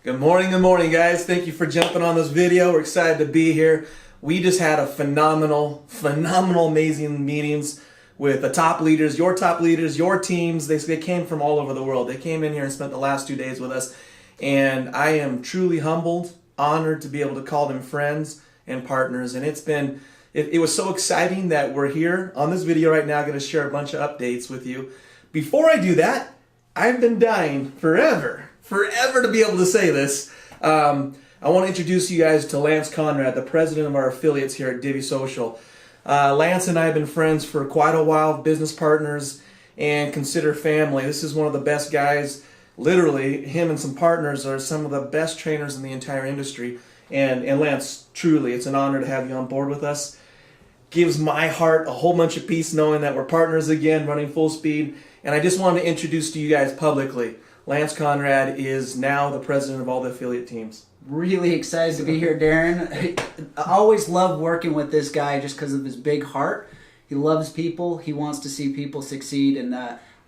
Good morning, guys. Thank you for jumping on this video. We're excited to be here. We just had a phenomenal, amazing meetings with the top leaders, your teams. They came from all over the world. They came in here and spent the last 2 days with us. And I am truly humbled, honored to be able to call them friends and partners. And it was so exciting that we're here on this video right now, going to share a bunch of updates with you. Before I do that, I've been dying forever to be able to say this. I want to introduce you guys to Lance Conrad, the president of our affiliates here at Divvee.Social. Lance and I have been friends for quite a while, business partners, and consider family. This is one of the best guys. Literally, him and some partners are some of the best trainers in the entire industry. And Lance, truly, it's an honor to have you on board with us. Gives my heart a whole bunch of peace knowing that we're partners again, running full speed. And I just wanted to introduce to you guys publicly, Lance Conrad is now the president of all the affiliate teams. Really excited to be here, Darren. I always love working with this guy just because of his big heart. He loves people. He wants to see people succeed. And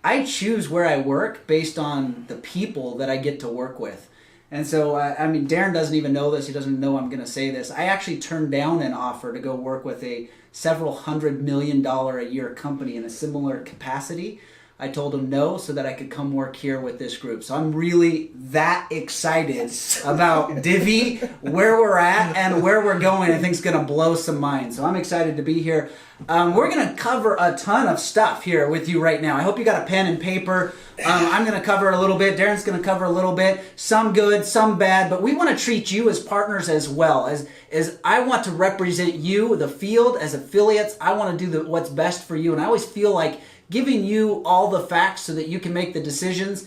I choose where I work based on the people that I get to work with. And so, Darren doesn't even know this. He doesn't know I'm going to say this. I actually turned down an offer to go work with a several $100 million a year company in a similar capacity. I told him no so that I could come work here with this group. So I'm really that excited about Divvee, where we're at, and where we're going. I think it's going to blow some minds. So I'm excited to be here. We're going to cover a ton of stuff here with you right now. I hope you got a pen and paper. I'm going to cover a little bit. Darren's going to cover a little bit. Some good, some bad. But we want to treat you as partners as well. As I want to represent you, the field, as affiliates. I want to do what's best for you. And I always feel like giving you all the facts so that you can make the decisions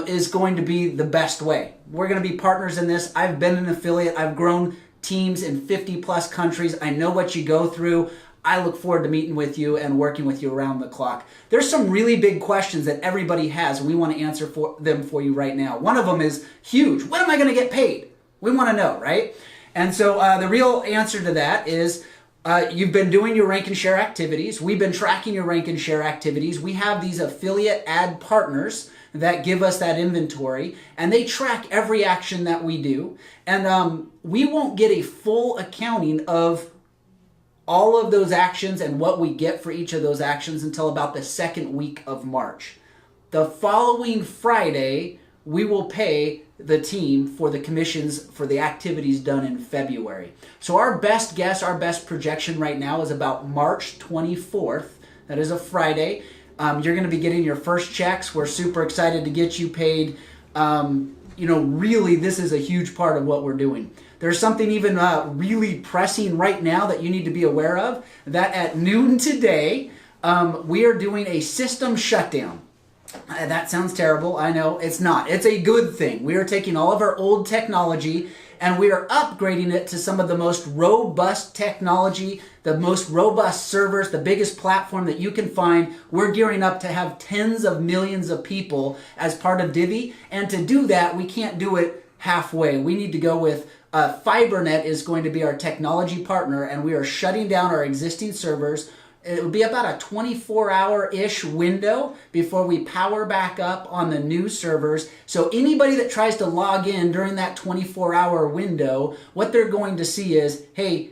is going to be the best way. We're going to be partners in this. I've been an affiliate. I've grown teams in 50 plus countries. I know what you go through. I look forward to meeting with you and working with you around the clock. There's some really big questions that everybody has, and we want to answer them for you right now. One of them is huge. When am I going to get paid? We want to know, right? And so the real answer to that is you've been doing your rank and share activities. We've been tracking your rank and share activities. We have these affiliate ad partners that give us that inventory, and they track every action that we do. And we won't get a full accounting of all of those actions and what we get for each of those actions until about the second week of March. The following Friday, we will pay the team for the commissions for the activities done in February. So our best guess, our best projection right now is about March 24th. That is a Friday. You're going to be getting your first checks. We're super excited to get you paid. Really, this is a huge part of what we're doing. There's something even really pressing right now that you need to be aware of, that at noon today, we are doing a system shutdown. That sounds terrible. I know. It's not. It's a good thing. We are taking all of our old technology and we are upgrading it to some of the most robust technology, the most robust servers, the biggest platform that you can find. We're gearing up to have tens of millions of people as part of Divvee. And to do that, we can't do it halfway. We need to go with FiberNet is going to be our technology partner, and we are shutting down our existing servers. It will be about a 24-hour-ish window before we power back up on the new servers. So anybody that tries to log in during that 24-hour window, what they're going to see is, hey,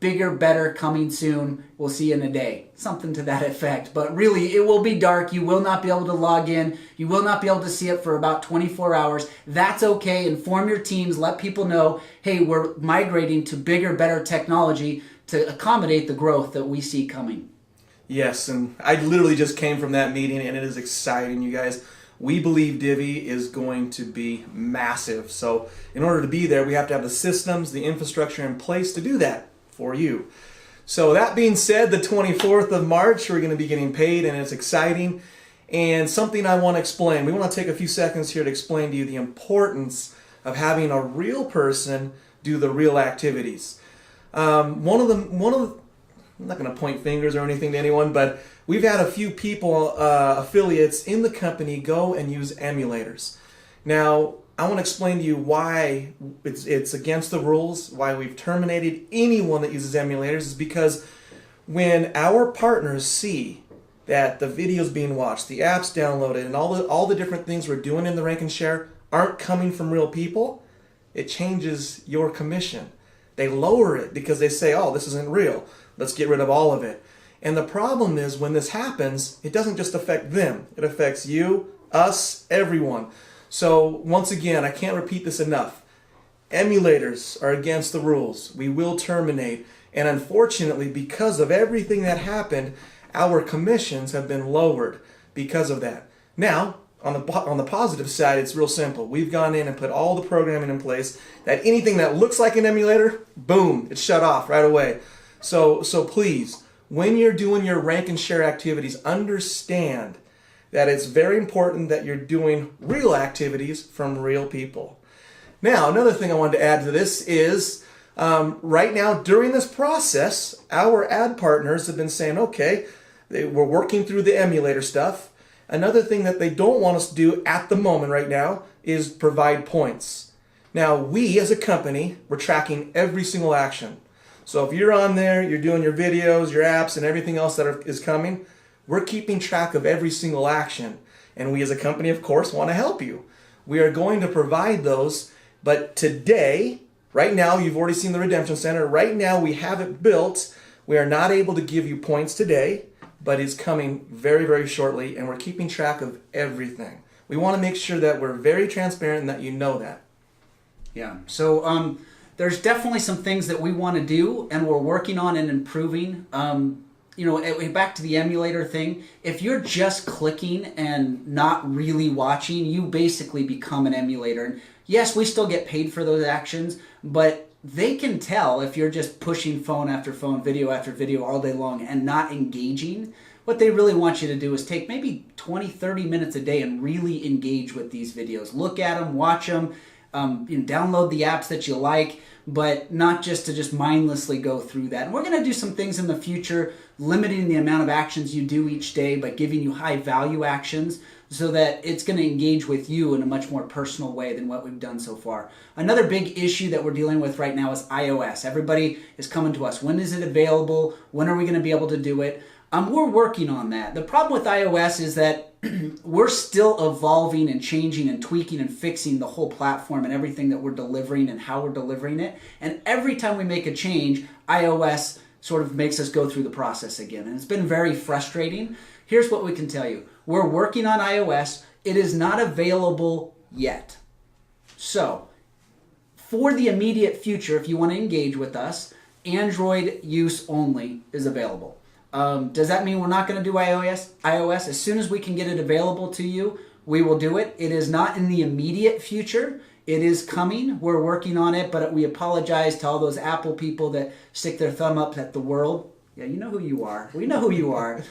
bigger, better, coming soon. We'll see you in a day. Something to that effect. But really, it will be dark. You will not be able to log in. You will not be able to see it for about 24 hours. That's okay. Inform your teams. Let people know, hey, we're migrating to bigger, better technology to accommodate the growth that we see coming. Yes, and I literally just came from that meeting, and it is exciting, you guys. We believe Divvee is going to be massive. So in order to be there, we have to have the systems, the infrastructure in place to do that for you. So that being said, the 24th of March, we're going to be getting paid, and it's exciting. And something I want to explain. We want to take a few seconds here to explain to you the importance of having a real person do the real activities. I'm not going to point fingers or anything to anyone, but we've had a few people, affiliates in the company, go and use emulators. Now, I want to explain to you why it's against the rules, why we've terminated anyone that uses emulators, is because when our partners see that the videos being watched, the apps downloaded, and all the different things we're doing in the rank and share aren't coming from real people, it changes your commission. They lower it because they say, oh, this isn't real. Let's get rid of all of it. And the problem is when this happens, it doesn't just affect them. It affects you, us, everyone. So once again, I can't repeat this enough. Emulators are against the rules. We will terminate. And unfortunately, because of everything that happened, our commissions have been lowered because of that. Now, on the positive side, it's real simple. We've gone in and put all the programming in place that anything that looks like an emulator, boom, it's shut off right away. So please, when you're doing your rank and share activities, understand that it's very important that you're doing real activities from real people. Now, another thing I wanted to add to this is right now during this process, our ad partners have been saying, okay, we're working through the emulator stuff. Another thing that they don't want us to do at the moment right now is provide points. Now, we as a company, we're tracking every single action. So if you're on there, you're doing your videos, your apps, and everything else that is coming, we're keeping track of every single action. And we as a company, of course, want to help you. We are going to provide those, but today, right now, you've already seen the Redemption Center. Right now, we have it built. We are not able to give you points today, but it's coming very, very shortly, and we're keeping track of everything. We want to make sure that we're very transparent and that you know that. Yeah, so there's definitely some things that we want to do, and we're working on and improving. Back to the emulator thing, if you're just clicking and not really watching, you basically become an emulator. And yes, we still get paid for those actions, but they can tell if you're just pushing phone after phone, video after video all day long and not engaging. What they really want you to do is take maybe 20, 30 minutes a day and really engage with these videos. Look at them, watch them, download the apps that you like, but not just to just mindlessly go through that. And we're going to do some things in the future, limiting the amount of actions you do each day, but giving you high value actions so that it's going to engage with you in a much more personal way than what we've done so far. Another big issue that we're dealing with right now is iOS. Everybody is coming to us. When is it available? When are we going to be able to do it? We're working on that. The problem with iOS is that we're still evolving and changing and tweaking and fixing the whole platform and everything that we're delivering and how we're delivering it. And every time we make a change, iOS sort of makes us go through the process again. And it's been very frustrating. Here's what we can tell you. We're working on iOS. It is not available yet. So, for the immediate future, if you want to engage with us, Android use only is available. Does that mean we're not going to do iOS? As soon as we can get it available to you, we will do it. It is not in the immediate future. It is coming. We're working on it, but we apologize to all those Apple people that stick their thumb up at the world. Yeah, you know who you are. We know who you are.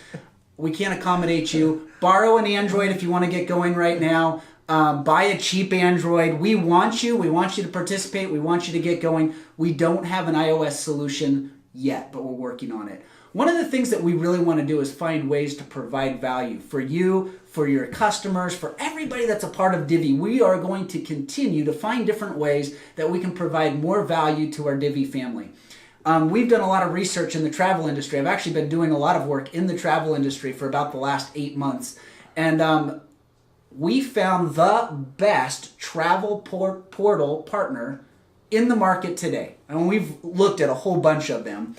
We can't accommodate you. Borrow an Android if you want to get going right now. Buy a cheap Android. We want you. We want you to participate. We want you to get going. We don't have an iOS solution yet, but we're working on it. One of the things that we really want to do is find ways to provide value for you, for your customers, for everybody that's a part of Divvee. We are going to continue to find different ways that we can provide more value to our Divvee family. We've done a lot of research in the travel industry. I've actually been doing a lot of work in the travel industry for about the last 8 months. And we found the best travel portal partner in the market today. And we've looked at a whole bunch of them.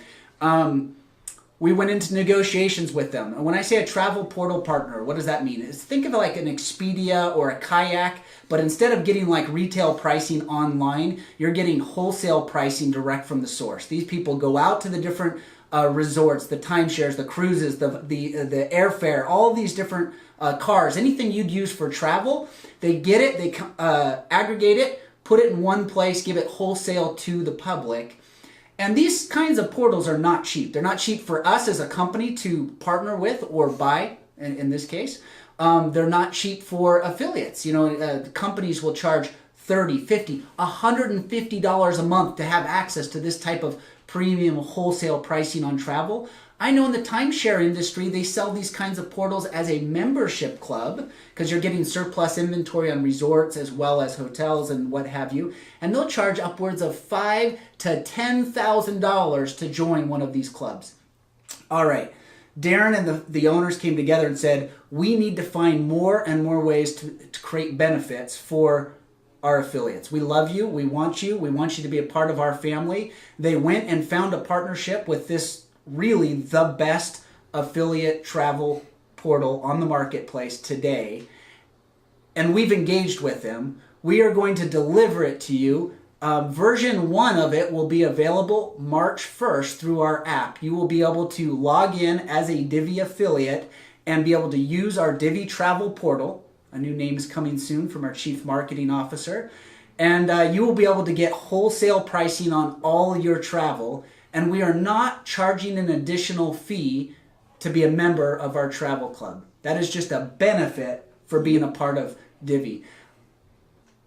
We went into negotiations with them. And when I say a travel portal partner, what does that mean? Think of it like an Expedia or a Kayak, but instead of getting like retail pricing online, you're getting wholesale pricing direct from the source. These people go out to the different resorts, the timeshares, the cruises, the airfare, all these different cars, anything you'd use for travel, they get it, they aggregate it, put it in one place, give it wholesale to the public. And these kinds of portals are not cheap. They're not cheap for us as a company to partner with or buy, in this case. They're not cheap for affiliates. Companies will charge $30, $50, $150 a month to have access to this type of premium wholesale pricing on travel. I know in the timeshare industry, they sell these kinds of portals as a membership club because you're getting surplus inventory on resorts as well as hotels and what have you. And they'll charge upwards of $5,000 to $10,000 to join one of these clubs. All right. Darren and the owners came together and said, we need to find more and more ways to create benefits for our affiliates. We love you. We want you. We want you to be a part of our family. They went and found a partnership with this really the best affiliate travel portal on the marketplace today. And we've engaged with them. We are going to deliver it to you. Version 1 of it will be available March 1st through our app. You will be able to log in as a Divvee affiliate and be able to use our Divvee travel portal. A new name is coming soon from our Chief Marketing Officer. And you will be able to get wholesale pricing on all your travel. And we are not charging an additional fee to be a member of our travel club. That is just a benefit for being a part of Divvee.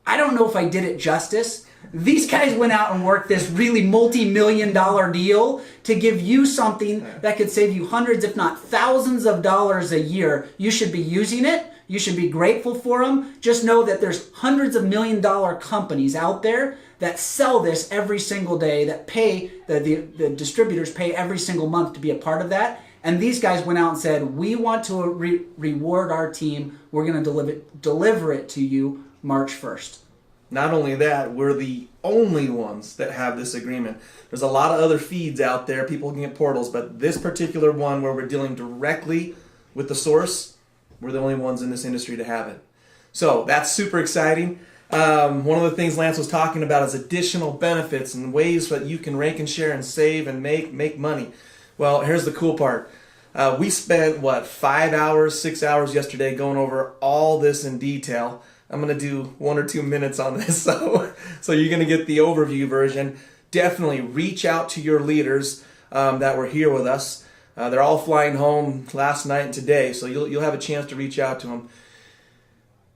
I don't know if I did it justice. These guys went out and worked this really multi-million-dollar deal to give you something that could save you hundreds, if not thousands of dollars a year. You should be using it. You should be grateful for them. Just know that there's hundreds of million-dollar companies out there that sell this every single day, that pay, the distributors pay every single month to be a part of that. And these guys went out and said, we want to reward our team. We're going to deliver it to you March 1st. Not only that, we're the only ones that have this agreement. There's a lot of other feeds out there. People can get portals, but this particular one where we're dealing directly with the source, we're the only ones in this industry to have it. So that's super exciting. One of the things Lance was talking about is additional benefits and ways that you can rank and share and save and make money. Well, here's the cool part. We spent, 5 hours, 6 hours yesterday going over all this in detail. I'm going to do 1 or 2 minutes on this, so you're going to get the overview version. Definitely reach out to your leaders that were here with us. They're all flying home last night and today, so you'll have a chance to reach out to them.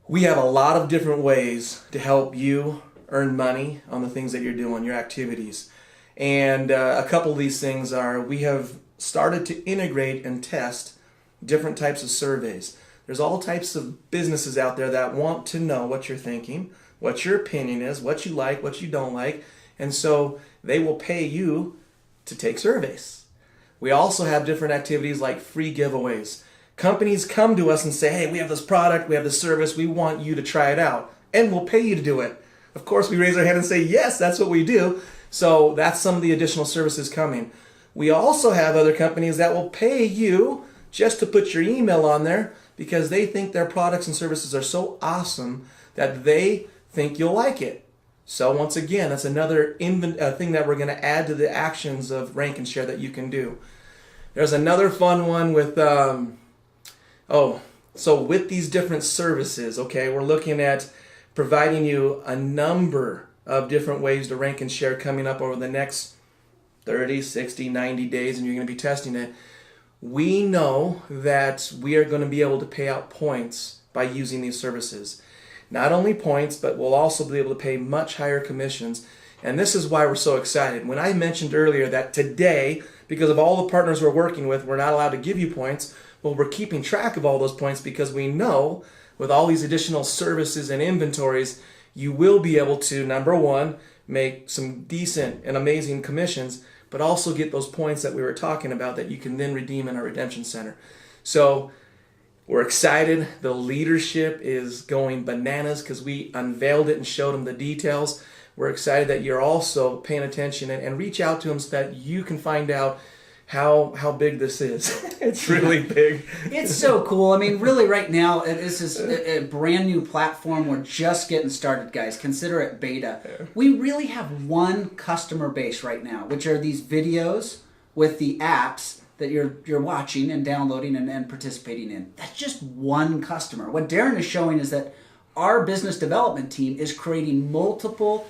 We have a lot of different ways to help you earn money on the things that you're doing, your activities. And a couple of these things are, we have started to integrate and test different types of surveys. There's all types of businesses out there that want to know what you're thinking, what your opinion is, what you like, what you don't like, and so they will pay you to take surveys. We also have different activities like free giveaways. Companies come to us and say, hey, we have this product, we have this service, we want you to try it out, and we'll pay you to do it. Of course, we raise our hand and say, yes, that's what we do. So that's some of the additional services coming. We also have other companies that will pay you just to put your email on there because they think their products and services are so awesome that they think you'll like it. So once again, that's another thing that we're going to add to the actions of rank and share that you can do. There's another fun one with, so with these different services, okay, we're looking at providing you a number of different ways to rank and share coming up over the next 30, 60, 90 days, and you're going to be testing it. We know that we are going to be able to pay out points by using these services. Not only points, but we'll also be able to pay much higher commissions. And this is why we're so excited. When I mentioned earlier that today, because of all the partners we're working with, we're not allowed to give you points, well, we're keeping track of all those points because we know with all these additional services and inventories, you will be able to, number one, make some decent and amazing commissions, but also get those points that we were talking about that you can then redeem in our redemption center. So we're excited. The leadership is going bananas because we unveiled it and showed them the details. We're excited that you're also paying attention and reach out to them so that you can find out how big this is. It's really big. It's so cool. I mean, really right now, this is a brand new platform. We're just getting started, guys. Consider it beta. We really have one customer base right now, which are these videos with the apps that you're watching and downloading and participating in. That's just one customer. What Darren is showing is that our business development team is creating multiple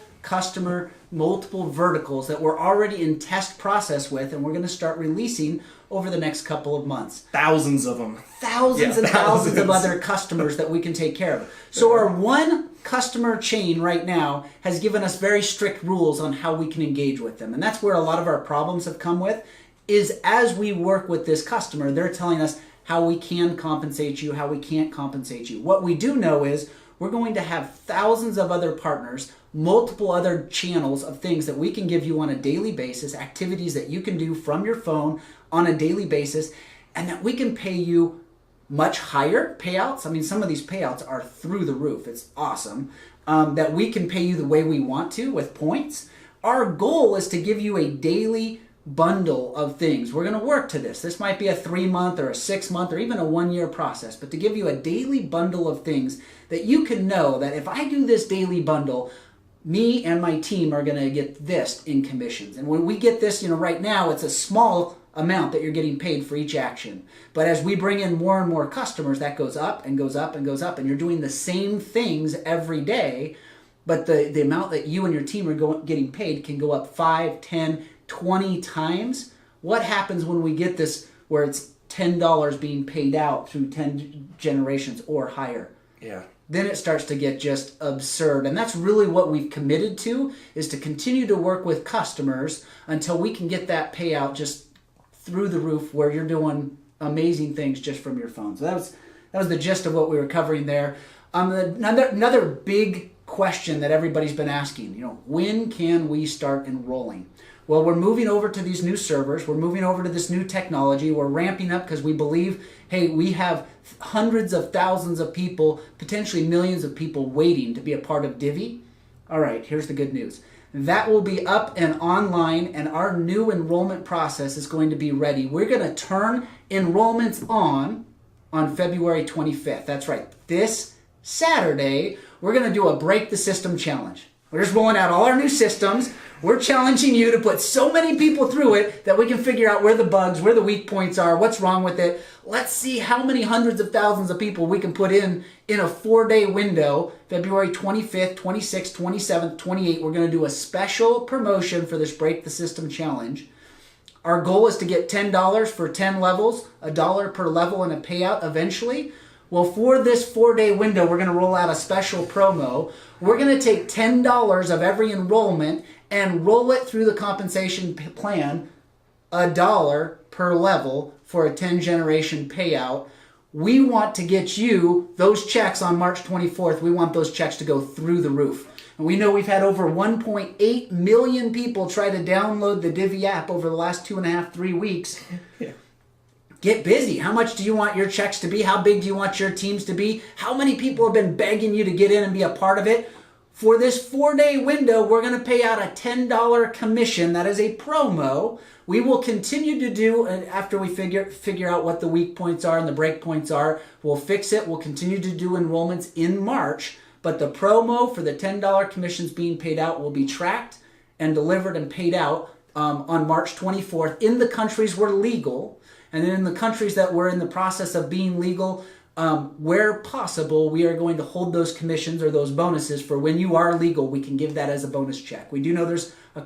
verticals that we're already in test process with, and we're going to start releasing over the next couple of months. Thousands of them. Thousands of other customers that we can take care of. So our one customer chain right now has given us very strict rules on how we can engage with them. And that's where a lot of our problems have come with, is as we work with this customer, they're telling us how we can compensate you, how we can't compensate you. What we do know is we're going to have thousands of other partners, multiple other channels of things that we can give you on a daily basis, activities that you can do from your phone on a daily basis, and that we can pay you much higher payouts. I mean, some of these payouts are through the roof. It's awesome. That we can pay you the way we want to with points. Our goal is to give you a daily bundle of things. We're going to work to this. This might be a 3-month or a 6-month or even a 1-year process, but to give you a daily bundle of things that you can know that if I do this daily bundle, me and my team are going to get this in commissions. And when we get this, right now it's a small amount that you're getting paid for each action. But as we bring in more and more customers, that goes up and goes up and goes up, and you're doing the same things every day, but the amount that you and your team are getting paid can go up 5, 10, 20 times. What happens when we get this where it's $10 being paid out through 10 generations or higher? Yeah. Then it starts to get just absurd. And that's really what we've committed to, is to continue to work with customers until we can get that payout just through the roof, where you're doing amazing things just from your phone. So that was the gist of what we were covering there. Another big question that everybody's been asking, when can we start enrolling? Well, we're moving over to these new servers. We're moving over to this new technology. We're ramping up because we believe, hey, we have hundreds of thousands of people, potentially millions of people waiting to be a part of Divvee. All right, here's the good news. That will be up and online, and our new enrollment process is going to be ready. We're going to turn enrollments on February 25th. That's right. This Saturday, we're going to do a Break the System challenge. We're just rolling out all our new systems. We're challenging you to put so many people through it that we can figure out where the bugs, where the weak points are, what's wrong with it. Let's see how many hundreds of thousands of people we can put in a 4-day window, February 25th, 26th, 27th, 28th. We're going to do a special promotion for this Break the System challenge. Our goal is to get $10 for 10 levels, $1 per level, and a payout eventually. Well, for this 4-day window, we're going to roll out a special promo. We're going to take $10 of every enrollment and roll it through the compensation plan, $1 per level for a 10-generation payout. We want to get you those checks on March 24th. We want those checks to go through the roof. And we know we've had over 1.8 million people try to download the Divvee app over the last 2.5, 3 weeks. Yeah. Get busy. How much do you want your checks to be? How big do you want your teams to be? How many people have been begging you to get in and be a part of it? For this 4-day window, we're going to pay out a $10 commission. That is a promo. We will continue to do, and after we figure out what the weak points are and the break points are, we'll fix it. We'll continue to do enrollments in March. But the promo for the $10 commissions being paid out will be tracked and delivered and paid out on March 24th in the countries where legal. And then in the countries that we're in the process of being legal, where possible, we are going to hold those commissions or those bonuses for when you are legal. We can give that as a bonus check. We do know there's a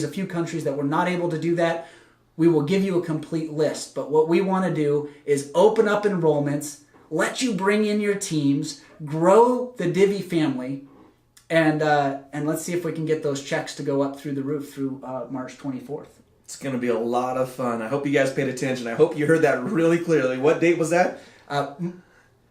few countries that we're not able to do that. We will give you a complete list. But what we want to do is open up enrollments, let you bring in your teams, grow the Divvee family, and let's see if we can get those checks to go up through the roof through March 24th. It's going to be a lot of fun. I hope you guys paid attention. I hope you heard that really clearly. What date was that?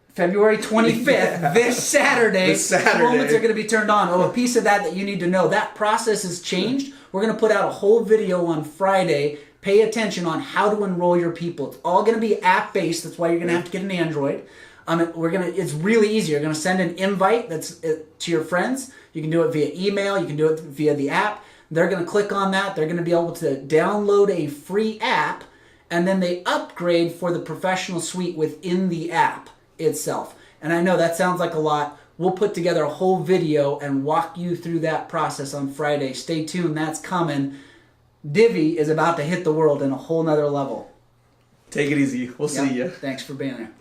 February 25th, yeah. This Saturday. Enrollments are going to be turned on. Oh, a piece of that you need to know. That process has changed. We're going to put out a whole video on Friday. Pay attention on how to enroll your people. It's all going to be app-based. That's why you're going to have to get an Android. It's really easy. You're going to send an invite that's to your friends. You can do it via email. You can do it via the app. They're going to click on that. They're going to be able to download a free app, and then they upgrade for the professional suite within the app itself. And I know that sounds like a lot. We'll put together a whole video and walk you through that process on Friday. Stay tuned. That's coming. Divvee is about to hit the world in a whole nother level. Take it easy. We'll see you. Thanks for being there.